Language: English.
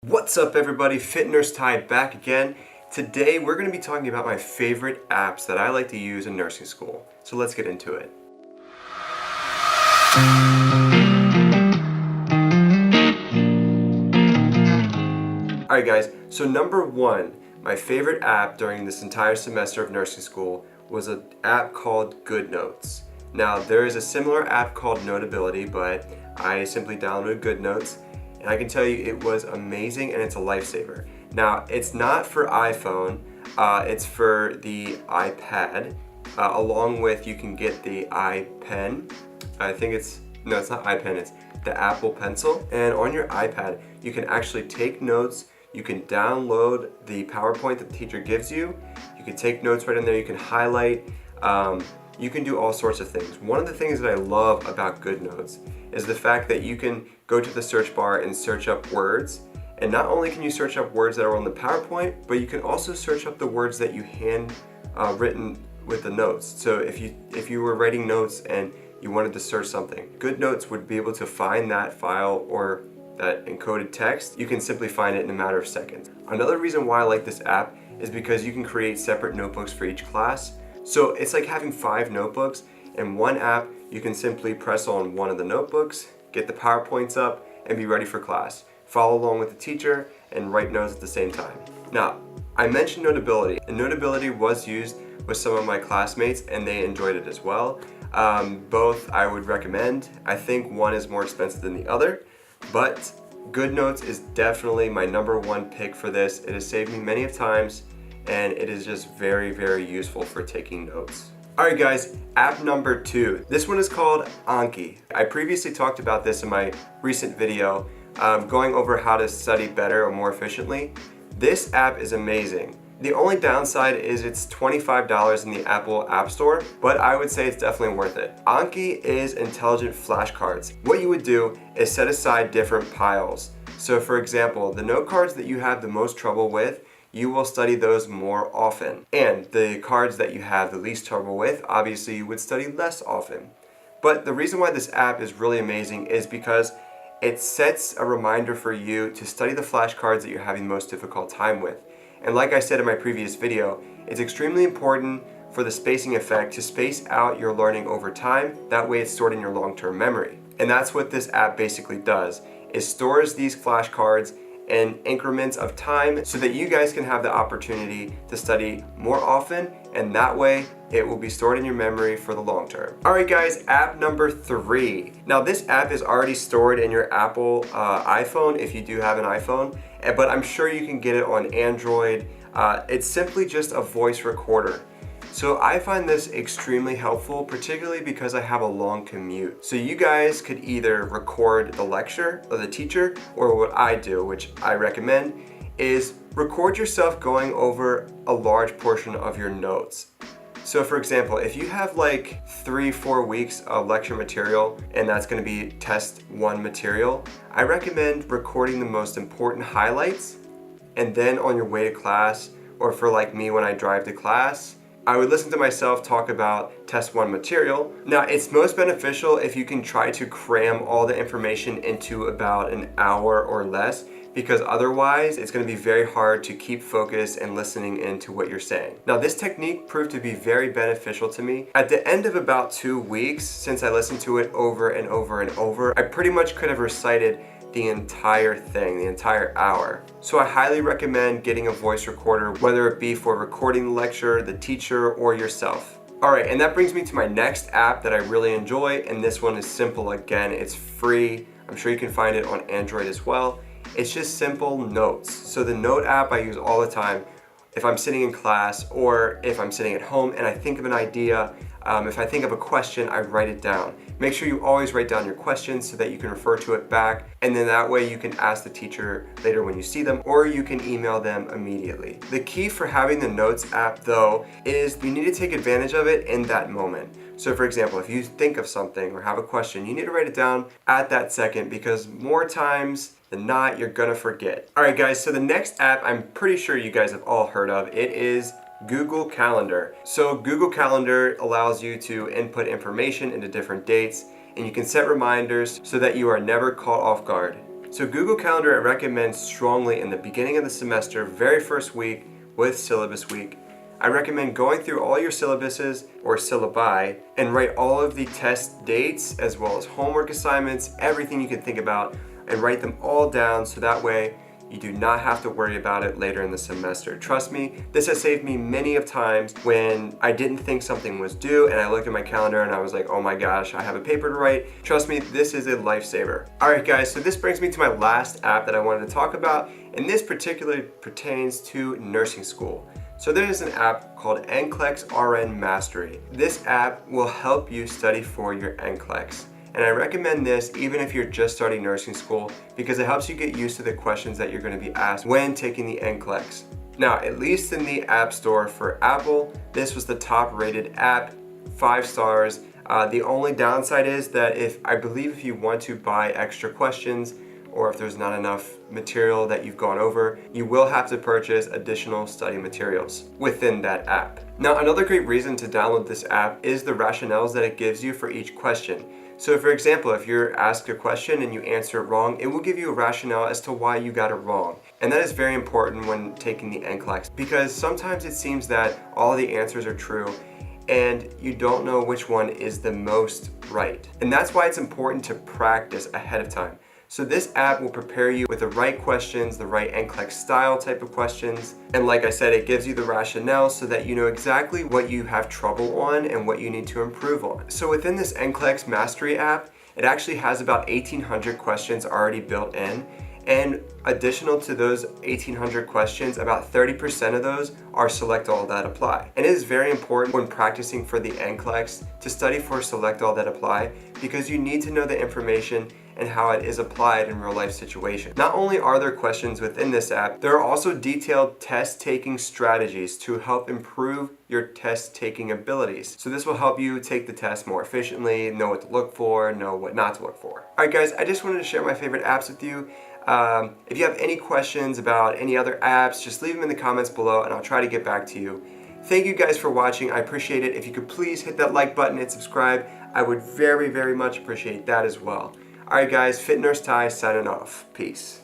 What's up everybody, Fit Nurse Ty back again. Today we're going to be talking about my favorite apps that I like to use in nursing school. So let's get into it. Alright guys, so number one, my favorite app during this entire semester of nursing school was an app called GoodNotes. Now there is a similar app called Notability, but I simply downloaded GoodNotes. And I can tell you it was amazing and it's a lifesaver. Now, it's not for iPhone, it's for the iPad, along with you can get the iPen. It's not iPen, it's the Apple Pencil. And on your iPad, you can actually take notes, you can download the PowerPoint that the teacher gives you, you can take notes right in there, you can highlight, you can do all sorts of things. One of the things that I love about GoodNotes is the fact that you can go to the search bar and search up words. And not only can you search up words that are on the PowerPoint, but you can also search up the words that you hand written with the notes. So if you were writing notes and you wanted to search something, GoodNotes would be able to find that file or that encoded text. You can simply find it in a matter of seconds. Another reason why I like this app is because you can create separate notebooks for each class. So it's like having 5 notebooks. In one app, you can simply press on one of the notebooks, get the PowerPoints up, and be ready for class. Follow along with the teacher and write notes at the same time. Now, I mentioned Notability, and Notability was used with some of my classmates and they enjoyed it as well. Both I would recommend. I think one is more expensive than the other, but GoodNotes is definitely my number one pick for this. It has saved me many times and it is just very, very useful for taking notes. Alright guys, app number 2. This one is called Anki. I previously talked about this in my recent video, going over how to study better or more efficiently. This app is amazing. The only downside is it's $25 in the Apple App Store, but I would say it's definitely worth it. Anki is intelligent flashcards. What you would do is set aside different piles. So for example, the note cards that you have the most trouble with, you will study those more often. And the cards that you have the least trouble with, obviously you would study less often. But the reason why this app is really amazing is because it sets a reminder for you to study the flashcards that you're having the most difficult time with. And like I said in my previous video, it's extremely important for the spacing effect to space out your learning over time. That way it's stored in your long-term memory. And that's what this app basically does. It stores these flashcards in increments of time so that you guys can have the opportunity to study more often, and that way it will be stored in your memory for the long term. Alright guys, app number 3. Now this app is already stored in your Apple iPhone if you do have an iPhone, but I'm sure you can get it on Android. It's simply just a voice recorder. So I find this extremely helpful, particularly because I have a long commute. So you guys could either record the lecture of the teacher, or what I do, which I recommend, is record yourself going over a large portion of your notes. So for example, if you have like 3-4 weeks of lecture material, and that's gonna be test 1 material, I recommend recording the most important highlights, and then on your way to class, or for like me when I drive to class, I would listen to myself talk about test 1 material. Now, it's most beneficial if you can try to cram all the information into about an hour or less, because otherwise it's going to be very hard to keep focused and listening into what you're saying. Now, this technique proved to be very beneficial to me. At the end of about 2 weeks, since I listened to it over and over and over, I pretty much could have recited the entire thing, the entire hour. So I highly recommend getting a voice recorder, whether it be for recording the lecture, the teacher, or yourself. Alright, and that brings me to my next app that I really enjoy, and this one is simple again. It's free. I'm sure you can find it on Android as well. It's just Simple Notes. So the note app I use all the time if I'm sitting in class or if I'm sitting at home and I think of an idea. If I think of a question, I write it down. Make sure you always write down your questions so that you can refer to it back, and then that way you can ask the teacher later when you see them, or you can email them immediately. The key for having the Notes app though is you need to take advantage of it in that moment. So for example, if you think of something or have a question, you need to write it down at that second, because more times than not, you're gonna forget. Alright guys, so the next app I'm pretty sure you guys have all heard of. It is Google Calendar. So Google Calendar allows you to input information into different dates, and you can set reminders so that you are never caught off guard. So Google Calendar I recommend strongly in the beginning of the semester, very first week with syllabus week. I recommend going through all your syllabuses or syllabi and write all of the test dates as well as homework assignments, everything you can think about, and write them all down so that way you do not have to worry about it later in the semester. Trust me, this has saved me many of times when I didn't think something was due and I looked at my calendar and I was like, oh my gosh, I have a paper to write. Trust me, this is a lifesaver. All right guys, so this brings me to my last app that I wanted to talk about, and this particularly pertains to nursing school. So there is an app called NCLEX RN Mastery. This app will help you study for your NCLEX. And I recommend this even if you're just starting nursing school because it helps you get used to the questions that you're going to be asked when taking the NCLEX. Now, at least in the App Store for Apple, this was the top rated app, 5 stars. The only downside is that I believe if you want to buy extra questions or if there's not enough material that you've gone over, you will have to purchase additional study materials within that app. Now, another great reason to download this app is the rationales that it gives you for each question. So for example, if you're asked a question and you answer it wrong, it will give you a rationale as to why you got it wrong. And that is very important when taking the NCLEX because sometimes it seems that all the answers are true and you don't know which one is the most right. And that's why it's important to practice ahead of time. So this app will prepare you with the right questions, the right NCLEX style type of questions. And like I said, it gives you the rationale so that you know exactly what you have trouble on and what you need to improve on. So within this NCLEX Mastery app, it actually has about 1,800 questions already built in. And additional to those 1,800 questions, about 30% of those are select all that apply. And it is very important when practicing for the NCLEX to study for select all that apply because you need to know the information and how it is applied in real life situations. Not only are there questions within this app, there are also detailed test taking strategies to help improve your test taking abilities. So this will help you take the test more efficiently, know what to look for, know what not to look for. All right guys, I just wanted to share my favorite apps with you. If you have any questions about any other apps, just leave them in the comments below and I'll try to get back to you. Thank you guys for watching. I appreciate it. If you could please hit that like button and subscribe, I would very, very much appreciate that as well. All right guys, Fit Nurse Ty signing off. Peace.